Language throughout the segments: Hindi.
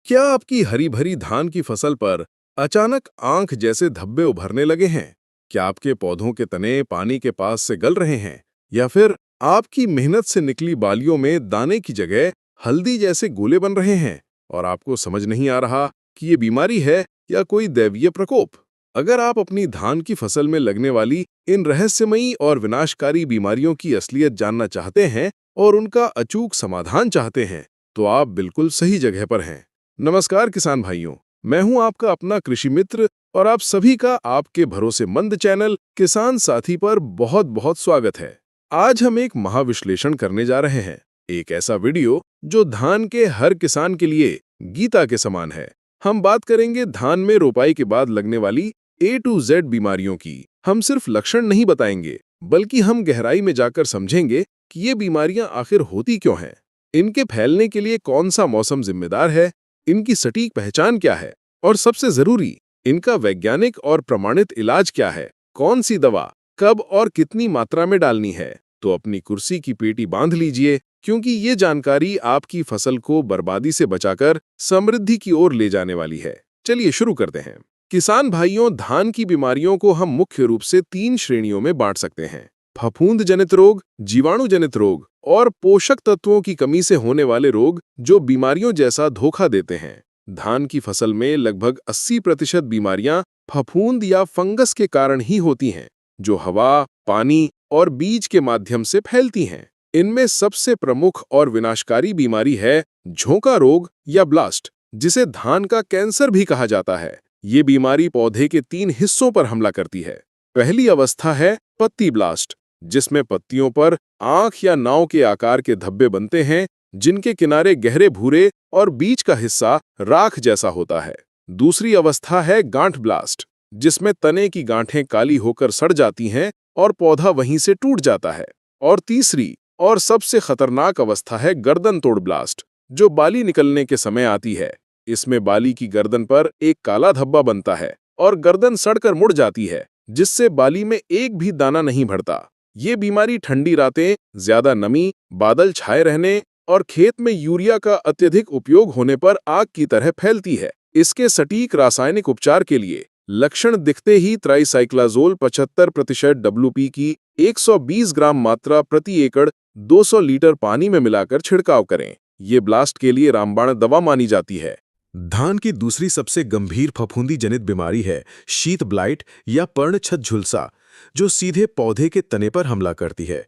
क्या आपकी हरी भरी धान की फसल पर अचानक आंख जैसे धब्बे उभरने लगे हैं? क्या आपके पौधों के तने पानी के पास से गल रहे हैं? या फिर आपकी मेहनत से निकली बालियों में दाने की जगह हल्दी जैसे गोले बन रहे हैं और आपको समझ नहीं आ रहा कि ये बीमारी है या कोई दैवीय प्रकोप? अगर आप अपनी धान की फसल में लगने वाली इन रहस्यमयी और विनाशकारी बीमारियों की असलियत जानना चाहते हैं और उनका अचूक समाधान चाहते हैं, तो आप बिल्कुल सही जगह पर हैं। नमस्कार किसान भाइयों, मैं हूं आपका अपना कृषि मित्र और आप सभी का आपके भरोसेमंद चैनल किसान साथी पर बहुत बहुत स्वागत है। आज हम एक महाविश्लेषण करने जा रहे हैं, एक ऐसा वीडियो जो धान के हर किसान के लिए गीता के समान है। हम बात करेंगे धान में रोपाई के बाद लगने वाली A to Z बीमारियों की। हम सिर्फ लक्षण नहीं बताएंगे, बल्कि हम गहराई में जाकर समझेंगे कि ये बीमारियां आखिर होती क्यों हैं, इनके फैलने के लिए कौन सा मौसम जिम्मेदार है, इनकी सटीक पहचान क्या है और सबसे जरूरी, इनका वैज्ञानिक और प्रमाणित इलाज क्या है, कौन सी दवा कब और कितनी मात्रा में डालनी है। तो अपनी कुर्सी की पेटी बांध लीजिए, क्योंकि ये जानकारी आपकी फसल को बर्बादी से बचाकर समृद्धि की ओर ले जाने वाली है। चलिए शुरू करते हैं। किसान भाइयों, धान की बीमारियों को हम मुख्य रूप से 3 श्रेणियों में बांट सकते हैं: फफूंद जनित रोग, जीवाणु जनित रोग और पोषक तत्वों की कमी से होने वाले रोग जो बीमारियों जैसा धोखा देते हैं। धान की फसल में लगभग 80% बीमारियां फफूंद या फंगस के कारण ही होती हैं, जो हवा, पानी और बीज के माध्यम से फैलती हैं। इनमें सबसे प्रमुख और विनाशकारी बीमारी है झोंका रोग या ब्लास्ट, जिसे धान का कैंसर भी कहा जाता है। ये बीमारी पौधे के 3 हिस्सों पर हमला करती है। पहली अवस्था है पत्ती ब्लास्ट, जिसमें पत्तियों पर आंख या नाव के आकार के धब्बे बनते हैं, जिनके किनारे गहरे भूरे और बीच का हिस्सा राख जैसा होता है। दूसरी अवस्था है गांठ ब्लास्ट, जिसमें तने की गांठें काली होकर सड़ जाती हैं और पौधा वहीं से टूट जाता है। और तीसरी और सबसे खतरनाक अवस्था है गर्दन तोड़ ब्लास्ट, जो बाली निकलने के समय आती है। इसमें बाली की गर्दन पर एक काला धब्बा बनता है और गर्दन सड़कर मुड़ जाती है, जिससे बाली में एक भी दाना नहीं बढ़ता। ये बीमारी ठंडी रातें, ज्यादा नमी, बादल छाए रहने और खेत में यूरिया का अत्यधिक उपयोग होने पर आग की तरह फैलती है। इसके सटीक रासायनिक उपचार के लिए लक्षण दिखते ही ट्राइसाइक्लाजोल 75% WP की 120 ग्राम मात्रा प्रति एकड़ 200 लीटर पानी में मिलाकर छिड़काव करें। ये ब्लास्ट के लिए रामबाण दवा मानी जाती है। धान की दूसरी सबसे गंभीर फफूंदी जनित बीमारी है शीत ब्लाइट या पर्णछत झुलसा, जो सीधे पौधे के तने पर हमला करती है।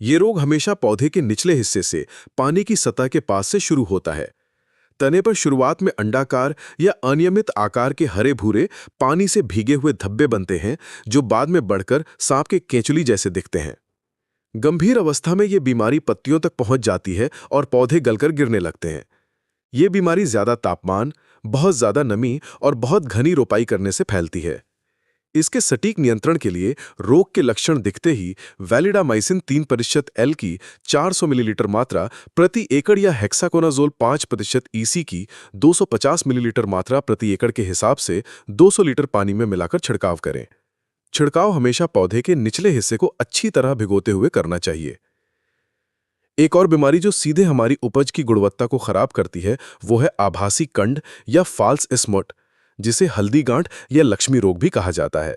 ये रोग हमेशा पौधे के निचले हिस्से से पानी की सतह के पास से शुरू होता है। तने पर शुरुआत में अंडाकार या अनियमित आकार के हरे भूरे पानी से भीगे हुए धब्बे बनते हैं, जो बाद में बढ़कर सांप के केंचुली जैसे दिखते हैं। गंभीर अवस्था में ये बीमारी पत्तियों तक पहुंच जाती है और पौधे गलकर गिरने लगते हैं। ये बीमारी ज्यादा तापमान, बहुत ज्यादा नमी और बहुत घनी रोपाई करने से फैलती है। इसके सटीक नियंत्रण के लिए रोग के लक्षण दिखते ही वैलिडामाइसिन 3% एल की 400 मिलीलीटर मात्रा प्रति एकड़ या हेक्साकोनाजोल 5% EC की 250 मिलीलीटर मात्रा प्रति एकड़ के हिसाब से 200 लीटर पानी में मिलाकर छिड़काव करें। छिड़काव हमेशा पौधे के निचले हिस्से को अच्छी तरह भिगोते हुए करना चाहिए। एक और बीमारी जो सीधे हमारी उपज की गुणवत्ता को खराब करती है, वो है आभासी कंड या फॉल्स स्पॉट, जिसे हल्दी गांठ या लक्ष्मी रोग भी कहा जाता है।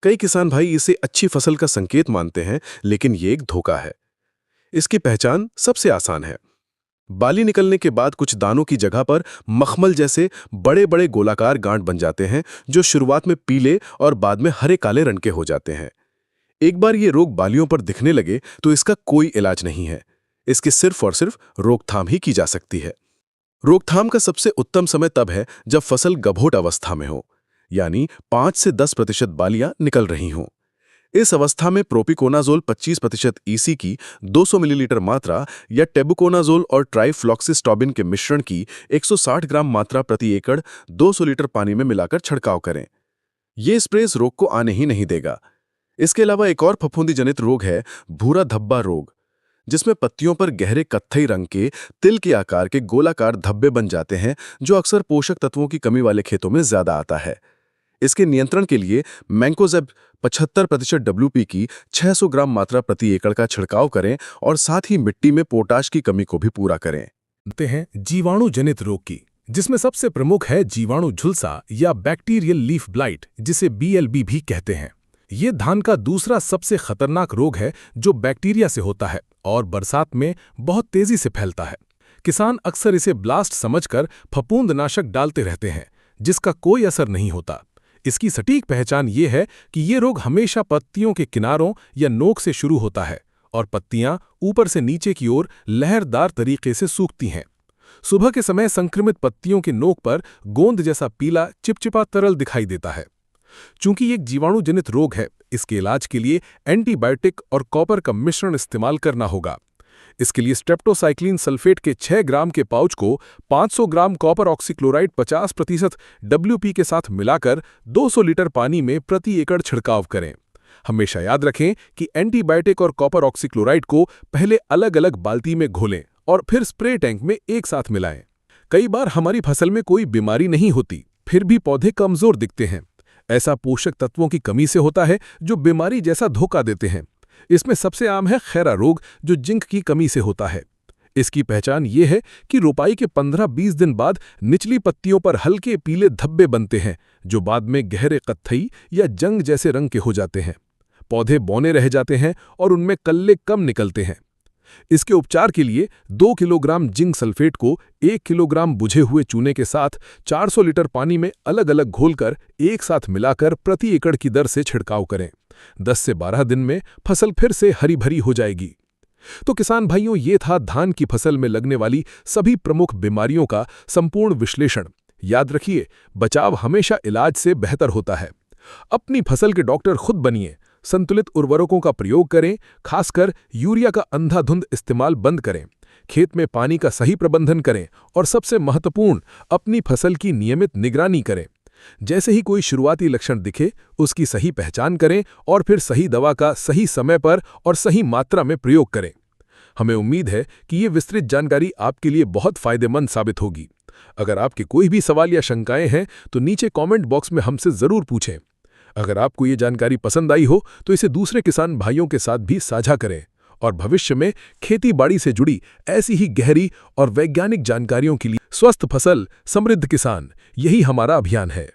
कई किसान भाई इसे अच्छी फसल का संकेत मानते हैं, लेकिन ये एक धोखा है। इसकी पहचान सबसे आसान है। बाली निकलने के बाद कुछ दानों की जगह पर मखमल जैसे बड़े बड़े गोलाकार गांठ बन जाते हैं, जो शुरुआत में पीले और बाद में हरे काले रंग के हो जाते हैं। एक बार ये रोग बालियों पर दिखने लगे तो इसका कोई इलाज नहीं है। इसकी सिर्फ और सिर्फ रोकथाम ही की जा सकती है। रोकथाम का सबसे उत्तम समय तब है जब फसल गभोट अवस्था में हो, यानी 5 से 10% बालियां निकल रही हों। इस अवस्था में प्रोपिकोनाजोल 25% EC की 200 मिलीलीटर मात्रा या टेबुकोनाजोल और ट्राइफ्लॉक्सिस्टॉबिन के मिश्रण की 160 ग्राम मात्रा प्रति एकड़ 200 लीटर पानी में मिलाकर छिड़काव करें। ये स्प्रे इस रोग को आने ही नहीं देगा। इसके अलावा एक और फफूंदी जनित रोग है भूरा धब्बा रोग, जिसमें पत्तियों पर गहरे कत्थई रंग के तिल के आकार के गोलाकार धब्बे बन जाते हैं, जो अक्सर पोषक तत्वों की कमी वाले खेतों में ज्यादा आता है। इसके नियंत्रण के लिए मैंकोजेब 75% WP की 600 ग्राम मात्रा प्रति एकड़ का छिड़काव करें और साथ ही मिट्टी में पोटाश की कमी को भी पूरा करें। हैं जीवाणु जनित रोग की। जिसमें सबसे प्रमुख है जीवाणु झुलसा या बैक्टीरियल लीफ ब्लाइट, जिसे BLB भी कहते हैं। ये धान का दूसरा सबसे खतरनाक रोग है जो बैक्टीरिया से होता है और बरसात में बहुत तेजी से फैलता है। किसान अक्सर इसे ब्लास्ट समझकर फफूंदनाशक डालते रहते हैं, जिसका कोई असर नहीं होता। इसकी सटीक पहचान ये है कि ये रोग हमेशा पत्तियों के किनारों या नोक से शुरू होता है और पत्तियां ऊपर से नीचे की ओर लहरदार तरीके से सूखती हैं। सुबह के समय संक्रमित पत्तियों के नोक पर गोंद जैसा पीला चिपचिपा तरल दिखाई देता है। चूंकि ये एक जीवाणु जनित रोग है, इसके इलाज के लिए एंटीबायोटिक और कॉपर का मिश्रण इस्तेमाल करना होगा। इसके लिए स्ट्रेप्टोसाइक्लिन सल्फेट के 6 ग्राम के पाउच को 500 ग्राम कॉपर ऑक्सीक्लोराइड 50% WP के साथ मिलाकर 200 लीटर पानी में प्रति एकड़ छिड़काव करें। हमेशा याद रखें कि एंटीबायोटिक और कॉपर ऑक्सीक्लोराइड को पहले अलग अलग बाल्टी में घोलें और फिर स्प्रे टैंक में एक साथ मिलाएं। कई बार हमारी फसल में कोई बीमारी नहीं होती, फिर भी पौधे कमजोर दिखते हैं। ऐसा पोषक तत्वों की कमी से होता है जो बीमारी जैसा धोखा देते हैं। इसमें सबसे आम है खैरा रोग, जो जिंक की कमी से होता है। इसकी पहचान ये है कि रोपाई के 15-20 दिन बाद निचली पत्तियों पर हल्के पीले धब्बे बनते हैं, जो बाद में गहरे कत्थई या जंग जैसे रंग के हो जाते हैं। पौधे बौने रह जाते हैं और उनमें कल्ले कम निकलते हैं। इसके उपचार के लिए 2 किलोग्राम जिंक सल्फेट को 1 किलोग्राम बुझे हुए चूने के साथ 400 लीटर पानी में अलग अलग घोलकर एक साथ मिलाकर प्रति एकड़ की दर से छिड़काव करें। 10 से 12 दिन में फसल फिर से हरी भरी हो जाएगी। तो किसान भाइयों, ये था धान की फसल में लगने वाली सभी प्रमुख बीमारियों का संपूर्ण विश्लेषण। याद रखिए, बचाव हमेशा इलाज से बेहतर होता है। अपनी फसल के डॉक्टर खुद बनिए। संतुलित उर्वरकों का प्रयोग करें, खासकर यूरिया का अंधाधुंध इस्तेमाल बंद करें। खेत में पानी का सही प्रबंधन करें और सबसे महत्वपूर्ण, अपनी फसल की नियमित निगरानी करें। जैसे ही कोई शुरुआती लक्षण दिखे, उसकी सही पहचान करें और फिर सही दवा का सही समय पर और सही मात्रा में प्रयोग करें। हमें उम्मीद है कि ये विस्तृत जानकारी आपके लिए बहुत फायदेमंद साबित होगी। अगर आपके कोई भी सवाल या शंकाएं हैं तो नीचे कमेंट बॉक्स में हमसे जरूर पूछें। अगर आपको ये जानकारी पसंद आई हो तो इसे दूसरे किसान भाइयों के साथ भी साझा करें और भविष्य में खेती बाड़ी से जुड़ी ऐसी ही गहरी और वैज्ञानिक जानकारियों के लिए स्वस्थ फसल समृद्ध किसान, यही हमारा अभियान है।